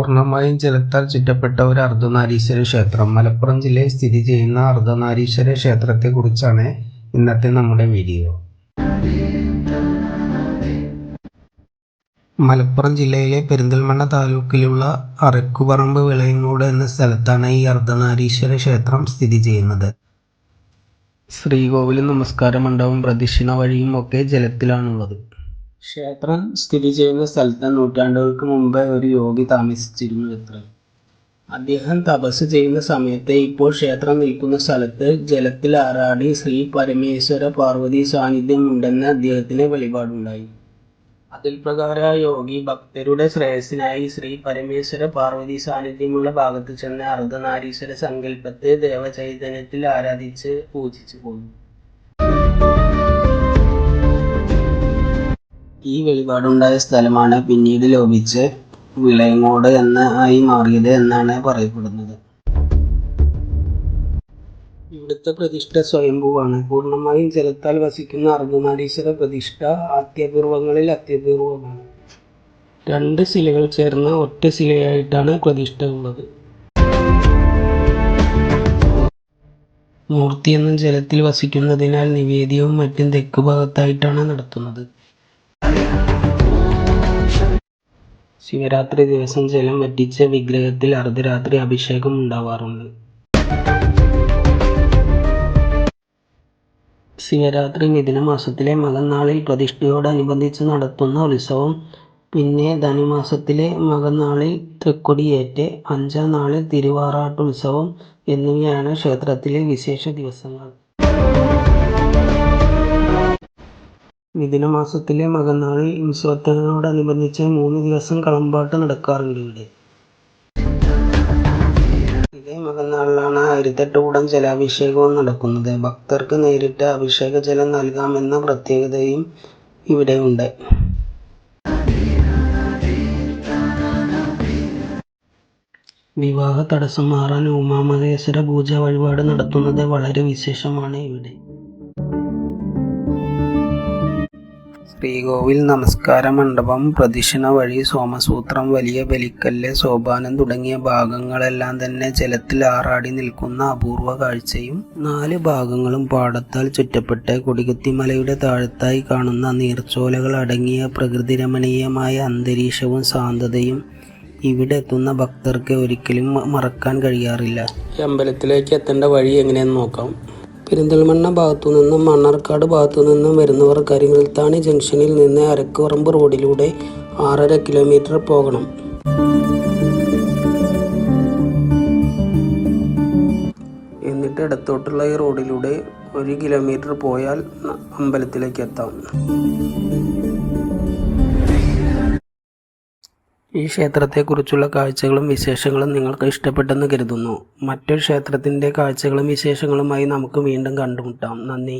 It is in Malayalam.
പൂർണ്ണമായും ജലത്താൽ ചുറ്റപ്പെട്ട ഒരു അർദ്ധനാരീശ്വര ക്ഷേത്രം. മലപ്പുറം ജില്ലയിൽ സ്ഥിതി ചെയ്യുന്ന അർദ്ധനാരീശ്വര ക്ഷേത്രത്തെക്കുറിച്ചാണ് ഇന്നത്തെ നമ്മുടെ വീഡിയോ. മലപ്പുറം ജില്ലയിലെ പെരിന്തൽമണ്ണ താലൂക്കിലുള്ള അറയ്ക്കുപറമ്പ് വിളയങ്ങോട് എന്ന സ്ഥലത്താണ് ഈ അർദ്ധനാരീശ്വര ക്ഷേത്രം സ്ഥിതി ചെയ്യുന്നത്. ശ്രീകോവിലും നമസ്കാര മണ്ഡപവും പ്രദക്ഷിണ വഴിയും ഒക്കെ ജലത്തിലാണുള്ളത്. ക്ഷേത്രം സ്ഥിതി ചെയ്യുന്ന സ്ഥലത്ത് നൂറ്റാണ്ടുകൾക്ക് മുമ്പ് ഒരു യോഗി താമസിച്ചിരുന്നുവത്രേ. അദ്ദേഹം തപസ് ചെയ്യുന്ന സമയത്ത് ഇപ്പോൾ ക്ഷേത്രം നിൽക്കുന്ന സ്ഥലത്ത് ജലത്തിൽ ആറാടി ശ്രീ പരമേശ്വര പാർവതി സാന്നിധ്യം ഉണ്ടെന്ന് അദ്ദേഹത്തിന് വെളിപാടുണ്ടായി. അതിൽ പ്രകാരം ആ യോഗി ഭക്തരുടെ ശ്രേയസ്സിനായി ശ്രീ പരമേശ്വര പാർവതി സാന്നിധ്യമുള്ള ഭാഗത്ത് ചെന്ന് അർദ്ധനാരീശ്വര സങ്കല്പത്തെ ദേവചൈതന്യത്തിൽ ആരാധിച്ച് പൂജിച്ചു പോന്നു. ഈ വെളിപാടുണ്ടായ സ്ഥലമാണ് പിന്നീട് ലോപിച്ച് വിളയങ്ങോട് ആയി മാറിയത് എന്നാണ് പറയപ്പെടുന്നത്. ഇവിടുത്തെ പ്രതിഷ്ഠ സ്വയംഭൂവാണ്. പൂർണ്ണമായും ജലത്താൽ വസിക്കുന്ന അർദ്ധനാരീശ്വര പ്രതിഷ്ഠ അത്യപൂർവങ്ങളിൽ അത്യപൂർവമാണ്. 2 ശിലകൾ ചേർന്ന ഒറ്റ ശിലയായിട്ടാണ് പ്രതിഷ്ഠ ഉള്ളത്. മൂർത്തിയെന്നും ജലത്തിൽ വസിക്കുന്നതിനാൽ നിവേദ്യവും മറ്റും തെക്ക് ഭാഗത്തായിട്ടാണ് നടത്തുന്നത്. ശിവരാത്രി ദിവസം ജലം വറ്റിച്ച വിഗ്രഹത്തിൽ അർദ്ധരാത്രി അഭിഷേകം ഉണ്ടാവാറുണ്ട്. ശിവരാത്രി മിഥുന മാസത്തിലെ മകന്നാളിൽ പ്രതിഷ്ഠയോടനുബന്ധിച്ച് നടത്തുന്ന ഉത്സവം, പിന്നെ ധനുമാസത്തിലെ മകന്നാളിൽ തൃക്കൊടിയേറ്റ്, 5-ാം നാളിൽ തിരുവാറാട്ടുത്സവം എന്നിവയാണ് ക്ഷേത്രത്തിലെ വിശേഷ ദിവസങ്ങൾ. മിഥുന മാസത്തിലെ മകന്നാളിൽ ഉത്സവത്തിനോടനുബന്ധിച്ച് 3 ദിവസം കളംപാട്ട് നടക്കാറുണ്ട് ഇവിടെ. ഇതേ മകന്നാളിലാണ് 1008 കുടം ജലാഭിഷേകവും നടക്കുന്നത്. ഭക്തർക്ക് നേരിട്ട് അഭിഷേക ജലം നൽകാമെന്ന പ്രത്യേകതയും ഇവിടെയുണ്ട്. വിവാഹ തടസ്സം മാറാൻ ഉമാമഹേശ്വര പൂജ വഴിപാട് നടത്തുന്നത് വളരെ വിശേഷമാണ് ഇവിടെ. ശ്രീകോവിൽ, നമസ്കാര മണ്ഡപം, പ്രദക്ഷിണ വഴി, സോമസൂത്രം, വലിയ ബലിക്കല്ല്, സോപാനം തുടങ്ങിയ ഭാഗങ്ങളെല്ലാം തന്നെ ജലത്തിൽ ആറാടി നിൽക്കുന്ന അപൂർവ കാഴ്ചയും 4 ഭാഗങ്ങളും പാടത്താൽ ചുറ്റപ്പെട്ട് കൊടികുത്തിമലയുടെ താഴത്തായി കാണുന്ന നീർച്ചോലകൾ അടങ്ങിയ പ്രകൃതിരമണീയമായ അന്തരീക്ഷവും ശാന്തതയും ഇവിടെ എത്തുന്ന ഭക്തർക്ക് ഒരിക്കലും മറക്കാൻ കഴിയാറില്ല. ഈ അമ്പലത്തിലേക്ക് എത്തേണ്ട വഴി എങ്ങനെയെന്ന് നോക്കാം. പെരിന്തൽമണ്ണ ഭാഗത്തുനിന്നും മണ്ണാർക്കാട് ഭാഗത്തുനിന്നും വരുന്നവർ കരിങ്ങൽത്താണി ജംഗ്ഷനിൽ നിന്ന് അരക്കുപറമ്പ് റോഡിലൂടെ 6.5 കിലോമീറ്റർ പോകണം. എന്നിട്ട് ഇടത്തോട്ടുള്ള ഈ റോഡിലൂടെ 1 കിലോമീറ്റർ പോയാൽ അമ്പലത്തിലേക്ക് എത്താം. ഈ ക്ഷേത്രത്തെക്കുറിച്ചുള്ള കാഴ്ചകളും വിശേഷങ്ങളും നിങ്ങൾക്ക് ഇഷ്ടപ്പെട്ടെന്ന് കരുതുന്നു. മറ്റൊരു ക്ഷേത്രത്തിൻ്റെ കാഴ്ചകളും വിശേഷങ്ങളുമായി നമുക്ക് വീണ്ടും കണ്ടുമുട്ടാം. നന്ദി.